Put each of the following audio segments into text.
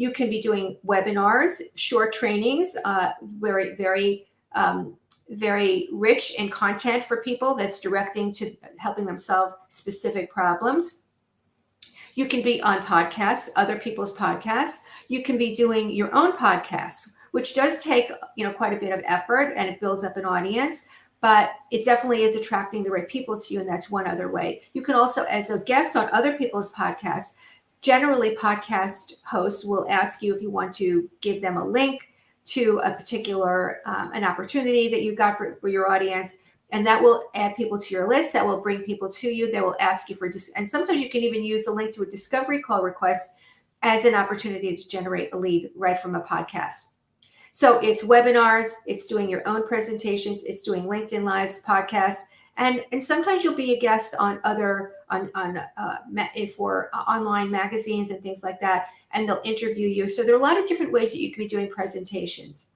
You can be doing webinars, short trainings, very rich in content for people that's directing to helping them solve specific problems. You can be on podcasts, other people's podcasts. You can be doing your own podcasts, which does take, quite a bit of effort, and it builds up an audience, but it definitely is attracting the right people to you. And that's one other way. You can also, as a guest on other people's podcasts, generally podcast hosts will ask you if you want to give them a link to a particular an opportunity that you got for your audience, and that will add people to your list. That will bring people to you. They will ask you for and sometimes you can even use the link to a discovery call request as an opportunity to generate a lead right from a podcast. So it's webinars, it's doing your own presentations, it's doing LinkedIn Lives, podcasts, and sometimes you'll be a guest on other for online magazines and things like that, and they'll interview you. So there are a lot of different ways that you can be doing presentations.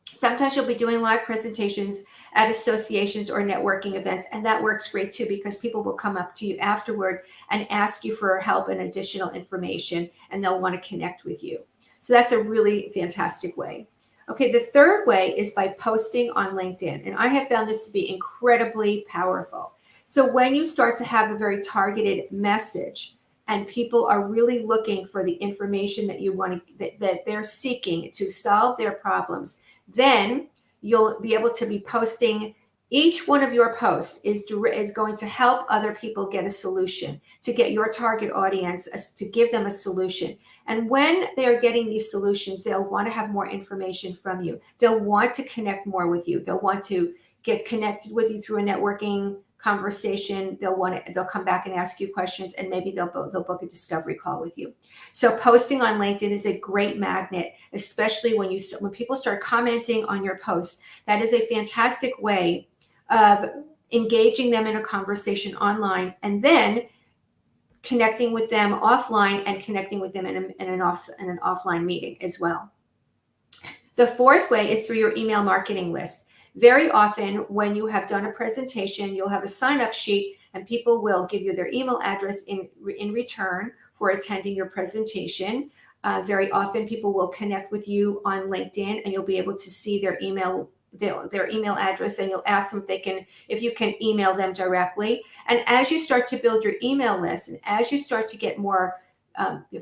Sometimes you'll be doing live presentations at associations or networking events, and that works great too, because people will come up to you afterward and ask you for help and additional information, and they'll want to connect with you. So that's a really fantastic way. Okay, the third way is by posting on LinkedIn, and I have found this to be incredibly powerful. So when you start to have a very targeted message and people are really looking for the information that you want to, that they're seeking to solve their problems, then you'll be able to be posting. Each one of your posts is going to help other people get a solution, to get your target audience, to give them a solution. And when they're getting these solutions, they'll want to have more information from you. They'll want to connect more with you. They'll want to get connected with you through a networking conversation. They'll come back and ask you questions, and maybe they'll book a discovery call with you. So posting on LinkedIn is a great magnet, especially when people start commenting on your posts. That is a fantastic way of engaging them in a conversation online, and then connecting with them offline and connecting with them in an offline meeting as well. The fourth way is through your email marketing list. Very often when you have done a presentation, you'll have a sign-up sheet, and people will give you their email address in return for attending your presentation. Very often people will connect with you on LinkedIn, and you'll be able to see their email address, and you'll ask them if you can email them directly. And as you start to build your email list, and as you start to get more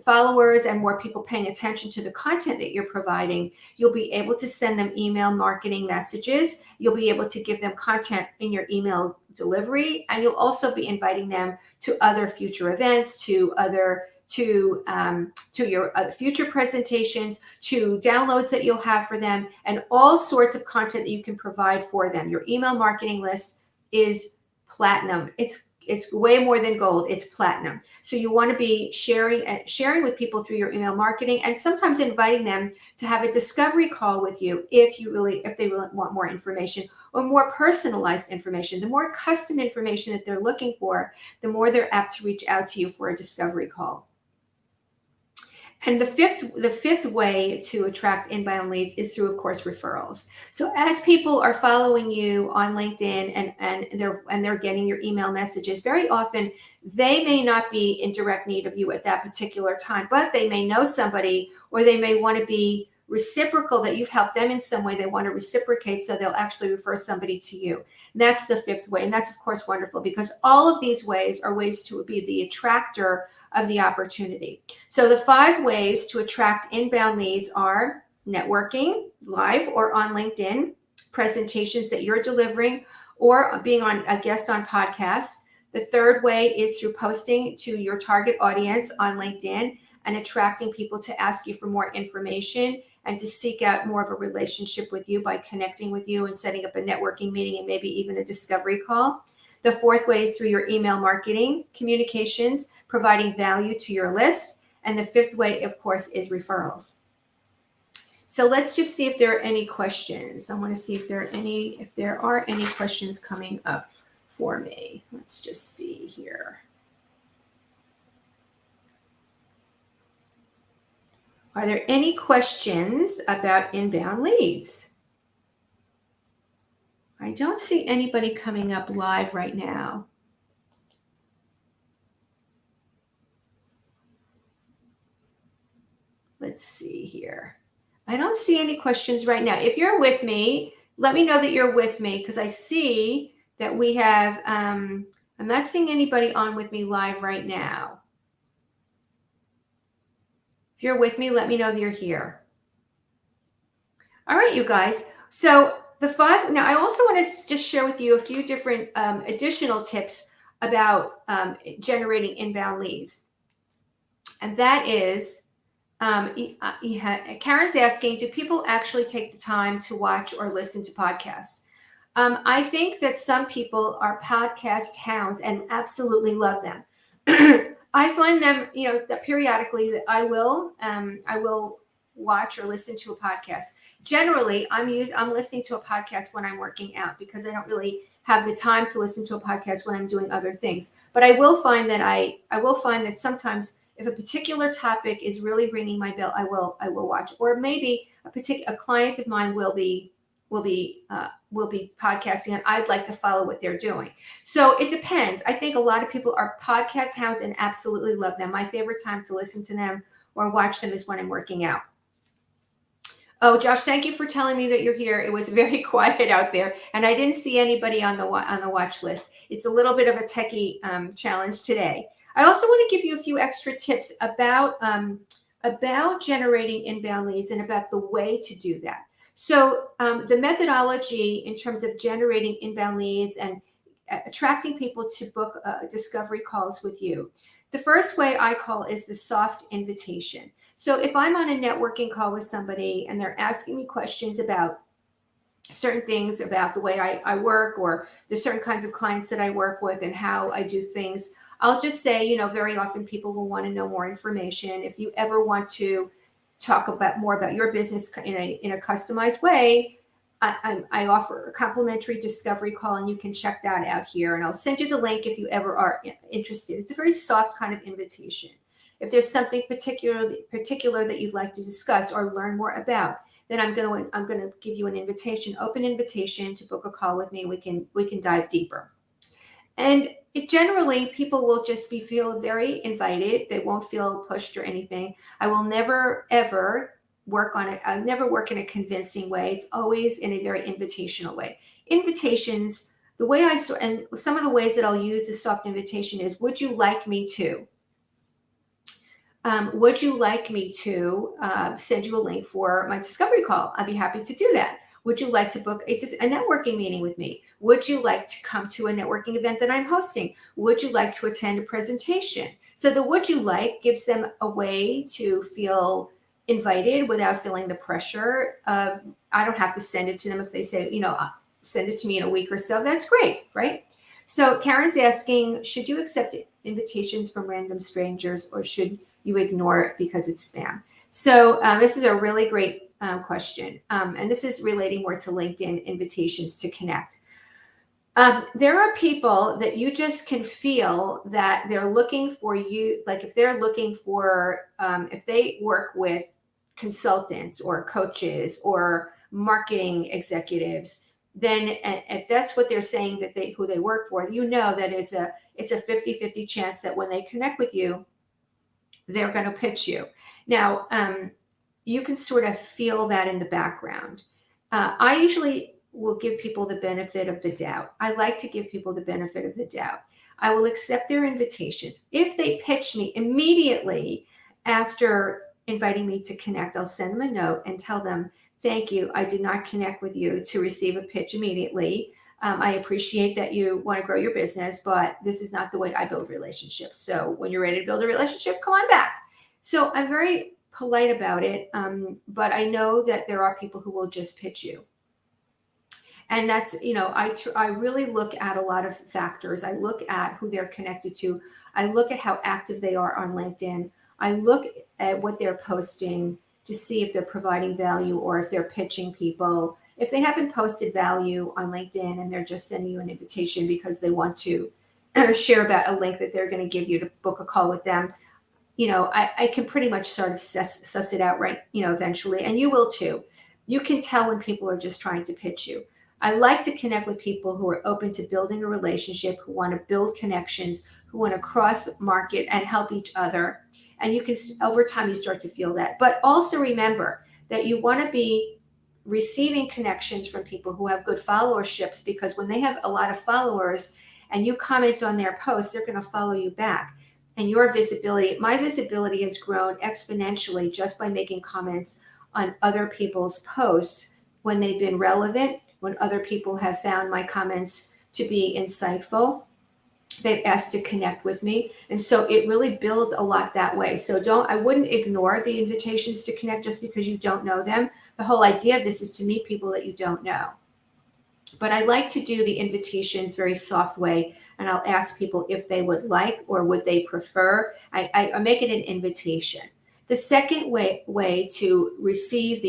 followers and more people paying attention to the content that you're providing, you'll be able to send them email marketing messages. You'll be able to give them content in your email delivery, and you'll also be inviting them to other future events, to your future presentations, to downloads that you'll have for them, and all sorts of content that you can provide for them. Your email marketing list is platinum. It's way more than gold. It's platinum. So you want to be sharing with people through your email marketing, and sometimes inviting them to have a discovery call with you if they really want more information, or more personalized information. The more custom information that they're looking for, the more they're apt to reach out to you for a discovery call. And the fifth way to attract inbound leads is through, of course, referrals. So as people are following you on LinkedIn and they're getting your email messages, very often they may not be in direct need of you at that particular time, but they may know somebody, or they may want to be reciprocal, that you've helped them in some way. They want to reciprocate, so they'll actually refer somebody to you. And that's the fifth way. And that's, of course, wonderful, because all of these ways are ways to be the attractor of the opportunity. So the 5 ways to attract inbound leads are networking, live or on LinkedIn, presentations that you're delivering, or being a guest on podcasts. The third way is through posting to your target audience on LinkedIn and attracting people to ask you for more information and to seek out more of a relationship with you by connecting with you and setting up a networking meeting and maybe even a discovery call. The fourth way is through your email marketing, communications, providing value to your list. And the fifth way, of course, is referrals. So let's just see if there are any questions. I want to see if there are any questions coming up for me. Let's just see here. Are there any questions about inbound leads? I don't see anybody coming up live right now. let's see here. I don't see any questions right now. If you're with me, let me know that you're with me, because I see that we have, I'm not seeing anybody on with me live right now. If you're with me, let me know that you're here. All right, you guys. So the five, now I also want to just share with you a few different additional tips about generating inbound leads. And that is, Karen's asking, do people actually take the time to watch or listen to podcasts? I think that some people are podcast hounds and absolutely love them. I find them, that periodically that I will watch or listen to a podcast. Generally, I'm listening to a podcast when I'm working out, because I don't really have the time to listen to a podcast when I'm doing other things. But I will find that sometimes, if a particular topic is really ringing my bell, I will watch. Or maybe a client of mine will be podcasting, and I'd like to follow what they're doing. So it depends. I think a lot of people are podcast hounds and absolutely love them. My favorite time to listen to them or watch them is when I'm working out. Oh, Josh, thank you for telling me that you're here. It was very quiet out there, and I didn't see anybody on the watch list. It's a little bit of a techie challenge today. I also want to give you a few extra tips about generating inbound leads and about the way to do that. So the methodology in terms of generating inbound leads and attracting people to book discovery calls with you. The first way I call is the soft invitation. So if I'm on a networking call with somebody and they're asking me questions about certain things about the way I work, or the certain kinds of clients that I work with and how I do things, I'll just say, very often people will want to know more information. If you ever want to talk more about your business in a customized way, I offer a complimentary discovery call, and you can check that out here. And I'll send you the link if you ever are interested. It's a very soft kind of invitation. If there's something particular that you'd like to discuss or learn more about, then I'm going to give you an open invitation to book a call with me. We can dive deeper. And generally, people will just feel very invited. They won't feel pushed or anything. I will never, ever work on it. I never work in a convincing way. It's always in a very invitational way. Invitations, and some of the ways that I'll use the soft invitation is, would you like me to? Would you like me to send you a link for my discovery call? I'd be happy to do that. Would you like to book a networking meeting with me? Would you like to come to a networking event that I'm hosting? Would you like to attend a presentation? So the would you like gives them a way to feel invited without feeling the pressure of, I don't have to send it to them. If they say, send it to me in a week or so, that's great, right? So Karen's asking, should you accept invitations from random strangers, or should you ignore it because it's spam? So this is a really great question. And this is relating more to LinkedIn invitations to connect. There are people that you just can feel that they're looking for you. Like if they're looking for, if they work with consultants or coaches or marketing executives, then if that's what they're saying that who they work for, that it's a 50-50 chance that when they connect with you, they're going to pitch you. Now, you can sort of feel that in the background. I usually will give people the benefit of the doubt. I like to give people the benefit of the doubt. I will accept their invitations. If they pitch me immediately after inviting me to connect, I'll send them a note and tell them, thank you, I did not connect with you to receive a pitch immediately. I appreciate that you want to grow your business, but this is not the way I build relationships. So when you're ready to build a relationship, come on back. So I'm very polite about it, but I know that there are people who will just pitch you. And that's, I really look at a lot of factors. I look at who they're connected to. I look at how active they are on LinkedIn. I look at what they're posting to see if they're providing value or if they're pitching people. If they haven't posted value on LinkedIn and they're just sending you an invitation because they want to share about a link that they're going to give you to book a call with them, I can pretty much sort of suss it out, right? Eventually, and you will too. You can tell when people are just trying to pitch you. I like to connect with people who are open to building a relationship, who want to build connections, who want to cross market and help each other. And you can, over time, you start to feel that. But also remember that you want to be receiving connections from people who have good followerships, because when they have a lot of followers and you comment on their posts, they're going to follow you back. And your visibility, my visibility has grown exponentially just by making comments on other people's posts when they've been relevant, when other people have found my comments to be insightful. They've asked to connect with me. And so it really builds a lot that way. So I wouldn't ignore the invitations to connect just because you don't know them. The whole idea of this is to meet people that you don't know. But I like to do the invitations very soft way, and I'll ask people if they would like or would they prefer. I make it an invitation. The second way to receive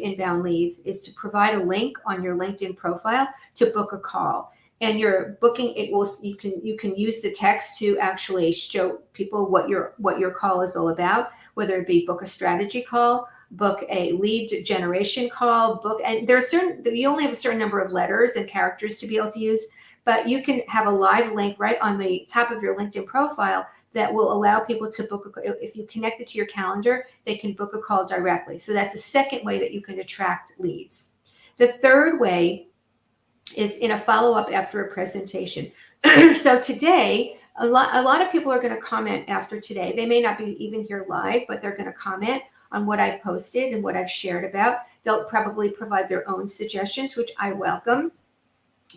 inbound leads is to provide a link on your LinkedIn profile to book a call. And you're booking it will you can use the text to actually show people what your call is all about, whether it be book a strategy call, book a lead generation call, and there's you only have a certain number of letters and characters to be able to use, but you can have a live link right on the top of your LinkedIn profile that will allow people to book if you connect it to your calendar, they can book a call directly. So that's a second way that you can attract leads. The third way is in a follow-up after a presentation. So today, a lot of people are going to comment after today. They may not be even here live, but they're going to comment on what I've posted and what I've shared about. They'll probably provide their own suggestions, which I welcome.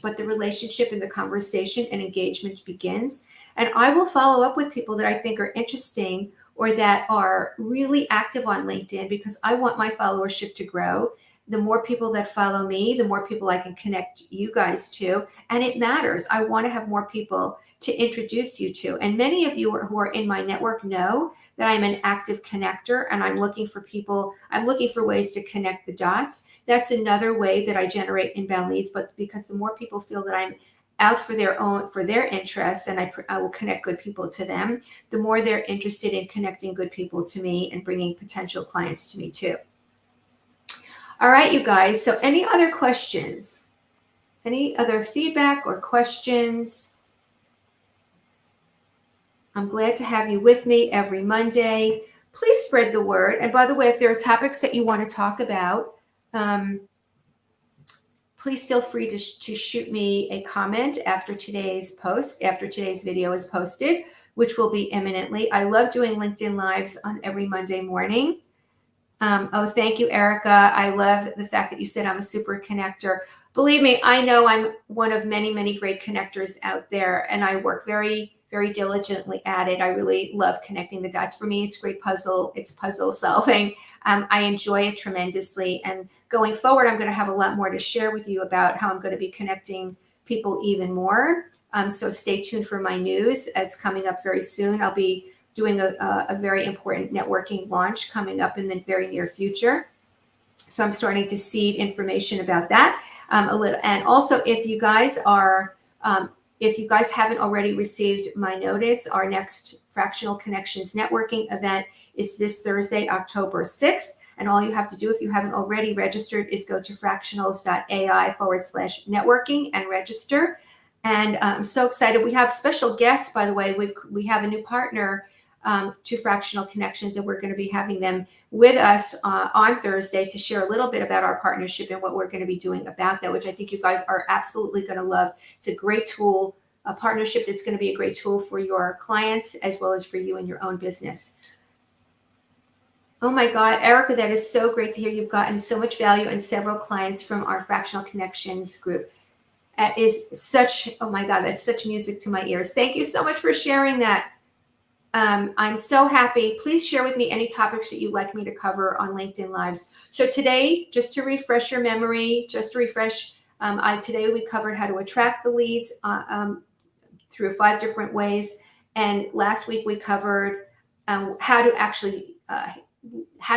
But the relationship and the conversation and engagement begins. And I will follow up with people that I think are interesting or that are really active on LinkedIn, because I want my followership to grow. The more people that follow me, the more people I can connect you guys to. And it matters. I want to have more people to introduce you to. And many of you who are in my network know that I'm an active connector, and I'm looking for ways to connect the dots. That's another way that I generate inbound leads, but because the more people feel that I'm out for their interests, and I will connect good people to them, the more they're interested in connecting good people to me and bringing potential clients to me too. All right, you guys. So any other questions? Any other feedback or questions? I'm glad to have you with me every Monday. Please spread the word. And by the way, if there are topics that you want to talk about, please feel free to shoot me a comment after today's video is posted, which will be imminently. I love doing LinkedIn Lives on every Monday morning. Oh, thank you, Erica. I love the fact that you said I'm a super connector. Believe me, I know I'm one of many, many great connectors out there, and I work very, very diligently at it. I really love connecting the dots. For me, it's great puzzle. It's puzzle solving. I enjoy it tremendously. And going forward, I'm going to have a lot more to share with you about how I'm going to be connecting people even more. So stay tuned for my news. It's coming up very soon. I'll be doing a very important networking launch coming up in the very near future. So I'm starting to seed information about that a little. And also, if you guys haven't already received my notice, our next Fractional Connections networking event is this Thursday, October 6th. And all you have to do, if you haven't already registered, is go to fractionals.ai/networking and register. And I'm so excited. We have special guests, by the way. We have a new partner to Fractional Connections, and we're going to be having them with us on Thursday to share a little bit about our partnership and what we're going to be doing about that, which I think you guys are absolutely going to love. It's a great tool, a partnership that's going to be a great tool for your clients as well as for you in your own business. Oh my God, Erica, that is so great to hear. You've gotten so much value and several clients from our Fractional Connections group. That is such, oh my God, that's such music to my ears. Thank you so much for sharing that. I'm so happy. Please share with me any topics that you'd like me to cover on LinkedIn Lives. So today, just to refresh your memory, today we covered how to attract the leads through 5 different ways. And last week we covered how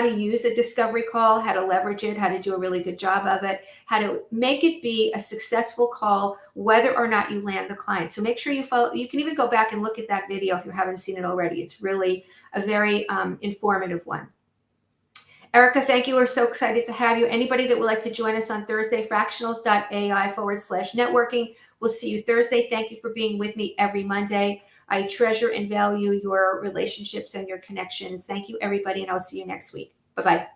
to use a discovery call, how to leverage it, how to do a really good job of it, how to make it be a successful call, whether or not you land the client. So make sure you follow. You can even go back and look at that video if you haven't seen it already. It's really a very informative one. Erica, thank you. We're so excited to have you. Anybody that would like to join us on Thursday, fractionals.ai/networking. We'll see you Thursday. Thank you for being with me every Monday. I treasure and value your relationships and your connections. Thank you, everybody, and I'll see you next week. Bye-bye.